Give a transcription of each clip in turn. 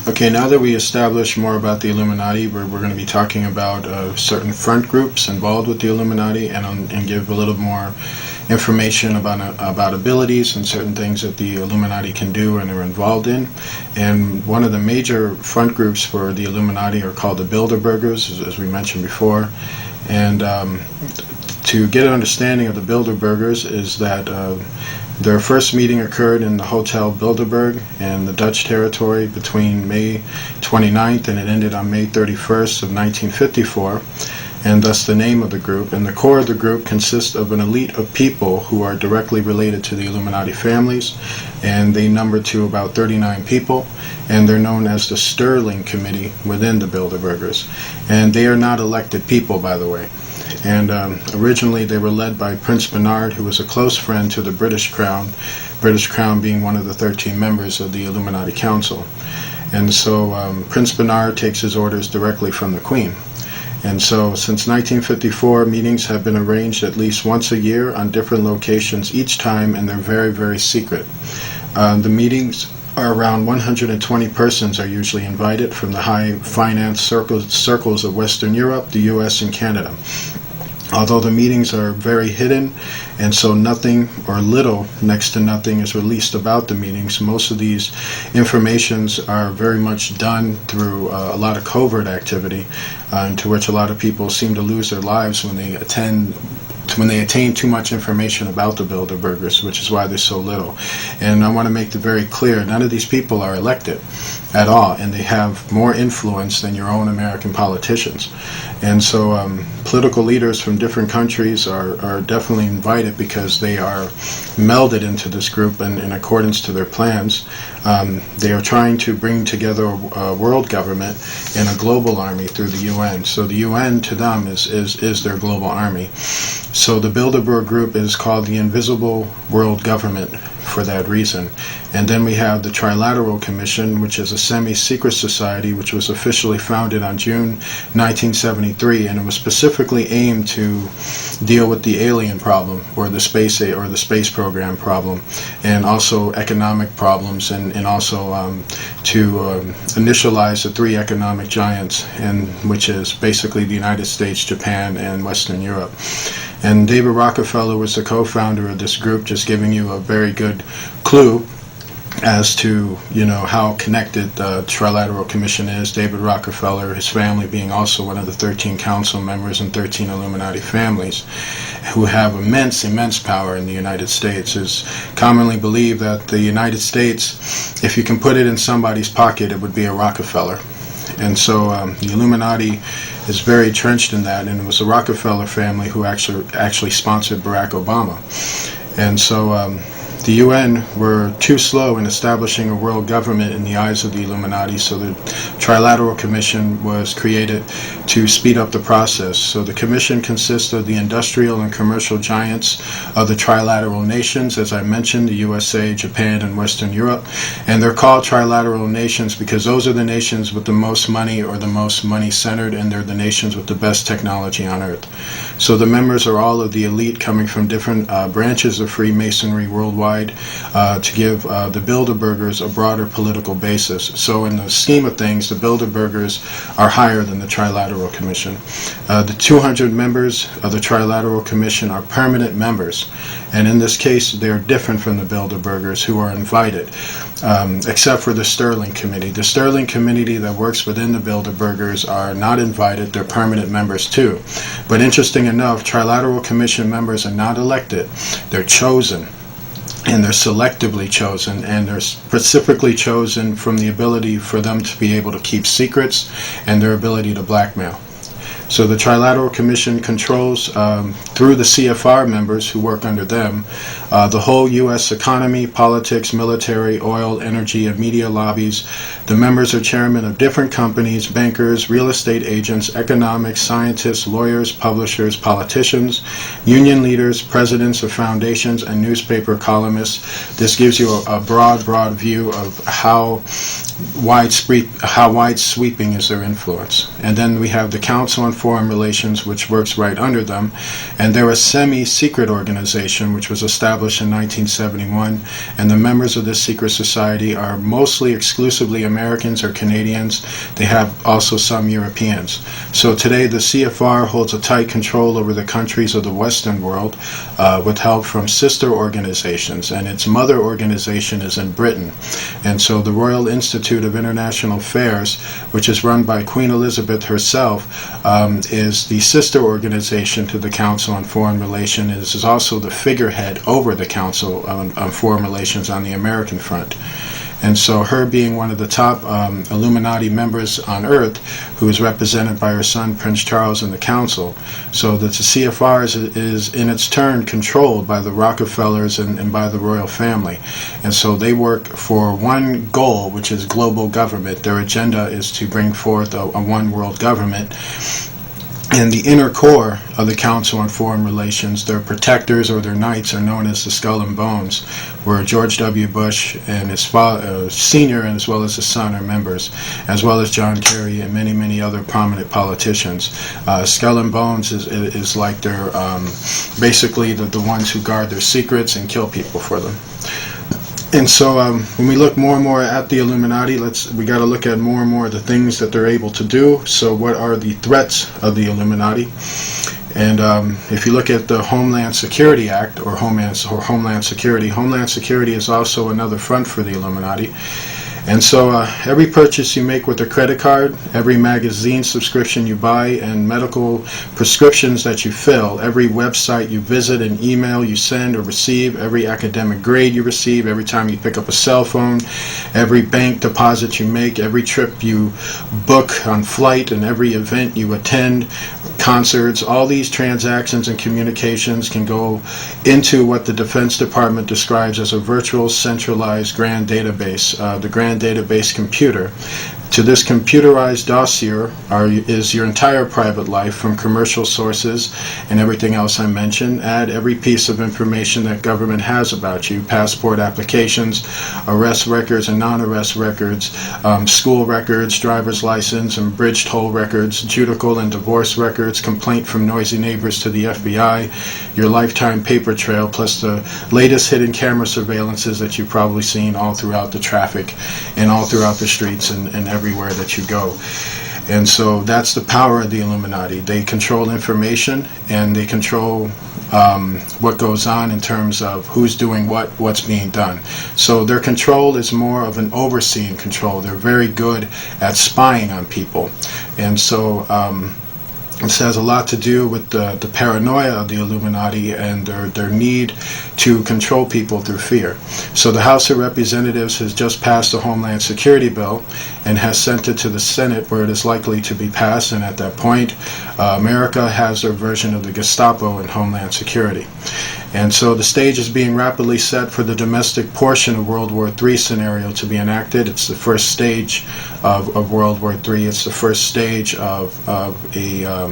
Okay, now that we established more about the Illuminati, we're going to be talking about certain front groups involved with the Illuminati, and give a little more information about abilities and certain things that the Illuminati can do and are involved in. And one of the major front groups for the Illuminati are called the Bilderbergers, as we mentioned before. And to get an understanding of the Bilderbergers is that their first meeting occurred in the Hotel Bilderberg in the Dutch territory between May 29th and it ended on May 31st of 1954, and thus the name of the group. And the core of the group consists of an elite of people who are directly related to the Illuminati families, and they number to about 39 people, and they're known as the Sterling Committee within the Bilderbergers. And they are not elected people, by the way. And originally they were led by Prince Bernard, who was a close friend to the British Crown being one of the 13 members of the Illuminati Council. And so Prince Bernard takes his orders directly from the Queen. And so since 1954, meetings have been arranged at least once a year on different locations each time, and they're very, very secret. The meetings are around 120 persons are usually invited from the high finance circles of Western Europe, the US, and Canada. Although the meetings are very hidden, and so nothing or little, next to nothing, is released about the meetings. Most of these informations are very much done through a lot of covert activity, to which a lot of people seem to lose their lives when they attain too much information about the Bilderbergers, which is why there's so little. And I want to make it very clear, none of these people are elected at all, and they have more influence than your own American politicians. And so political leaders from different countries are definitely invited because they are melded into this group, and in accordance to their plans, they are trying to bring together a world government and a global army through the UN. So the UN to them is their global army. So the Bilderberg group is called the Invisible World Government for that reason. And then we have the Trilateral Commission, which is a semi-secret society which was officially founded on June 1973, and it was specifically aimed to deal with the alien problem, or the space program problem, and also economic problems, and also to initialize the three economic giants, and which is basically the United States, Japan, and Western Europe. And David Rockefeller was the co-founder of this group, just giving you a very good clue as to, how connected the Trilateral Commission is. David Rockefeller, his family being also one of the 13 council members and 13 Illuminati families, who have immense power in the United States. It's commonly believed that the United States, if you can put it in somebody's pocket, it would be a Rockefeller. And so the Illuminati is very entrenched in that, and it was the Rockefeller family who actually sponsored Barack Obama. And so the UN were too slow in establishing a world government in the eyes of the Illuminati, so the Trilateral Commission was created to speed up the process. So the commission consists of the industrial and commercial giants of the trilateral nations, as I mentioned, the USA, Japan, and Western Europe. And they're called trilateral nations because those are the nations with the most money, or the most money centered, and they're the nations with the best technology on earth. So the members are all of the elite coming from different branches of Freemasonry worldwide, to give the Bilderbergers a broader political basis. So in the scheme of things, the Bilderbergers are higher than the Trilateral Commission. The 200 members of the Trilateral Commission are permanent members, and in this case they're different from the Bilderbergers, who are invited, except for the Sterling Committee. The Sterling Committee that works within the Bilderbergers are not invited, they're permanent members too. But interesting enough, Trilateral Commission members are not elected, they're chosen. And they're selectively chosen, and they're specifically chosen from the ability for them to be able to keep secrets and their ability to blackmail. So the Trilateral Commission controls, through the CFR members who work under them, the whole U.S. economy, politics, military, oil, energy, and media lobbies. The members are chairmen of different companies, bankers, real estate agents, economics, scientists, lawyers, publishers, politicians, union leaders, presidents of foundations, and newspaper columnists. This gives you a broad view of how how wide-sweeping is their influence. And then we have the Council on Foreign Relations, which works right under them, and they're a semi-secret organization which was established in 1971, and the members of this secret society are mostly exclusively Americans or Canadians. They have also some Europeans. So today the CFR holds a tight control over the countries of the Western world with help from sister organizations, and its mother organization is in Britain. And so the Royal Institute of International Affairs, which is run by Queen Elizabeth herself, is the sister organization to the Council on Foreign Relations, is also the figurehead over the Council on Foreign Relations on the American front. And so her being one of the top Illuminati members on Earth, who is represented by her son Prince Charles in the council, so that the CFR is in its turn controlled by the Rockefellers and by the royal family. And so they work for one goal, which is global government. Their agenda is to bring forth a one world government. And the inner core of the Council on Foreign Relations, their protectors or their knights, are known as the Skull and Bones, where George W. Bush and his senior and as well as his son are members, as well as John Kerry and many, many other prominent politicians. Skull and Bones is like they're basically the ones who guard their secrets and kill people for them. And so when we look more and more at the Illuminati, we got to look at more and more of the things that they're able to do. So what are the threats of the Illuminati? And if you look at the Homeland Security Act, or Homeland Security is also another front for the Illuminati. And so every purchase you make with a credit card, every magazine subscription you buy, and medical prescriptions that you fill, every website you visit, an email you send or receive, every academic grade you receive, every time you pick up a cell phone, every bank deposit you make, every trip you book on flight, and every event you attend, concerts, all these transactions and communications can go into what the Defense Department describes as a virtual centralized grand database, the grand database computer. To this computerized dossier is your entire private life, from commercial sources and everything else I mentioned. Add every piece of information that government has about you: passport applications, arrest records and non-arrest records, school records, driver's license and bridge toll records, judicial and divorce records, complaint from noisy neighbors to the FBI, your lifetime paper trail, plus the latest hidden camera surveillances that you've probably seen all throughout the traffic and all throughout the streets and everywhere that you go. And so that's the power of the Illuminati. They control information, and they control what goes on in terms of who's doing what's being done. So their control is more of an overseeing control. They're very good at spying on people. And so this has a lot to do with the paranoia of the Illuminati and their need to control people through fear. So the House of Representatives has just passed a Homeland Security bill and has sent it to the Senate, where it is likely to be passed, and at that point America has their version of the Gestapo in Homeland Security. And so the stage is being rapidly set for the domestic portion of World War III scenario to be enacted. It's the first stage of World War III. It's the first stage of a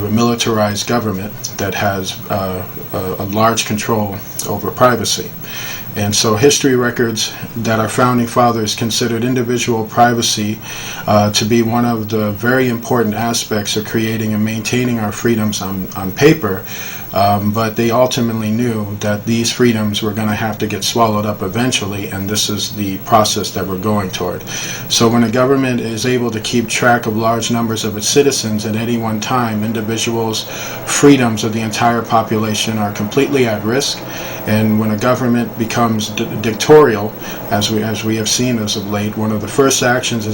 militarized government that has a large control over privacy. And so history records that our founding fathers considered individual privacy to be one of the very important aspects of creating and maintaining our freedoms on paper. But they ultimately knew that these freedoms were going to have to get swallowed up eventually, and this is the process that we're going toward. So when a government is able to keep track of large numbers of its citizens at any one time, individuals' freedoms of the entire population are completely at risk. And when a government becomes dictatorial, as we have seen as of late, one of the first actions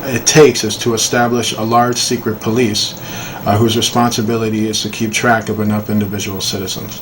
it takes is to establish a large secret police whose responsibility is to keep track of enough individual citizens.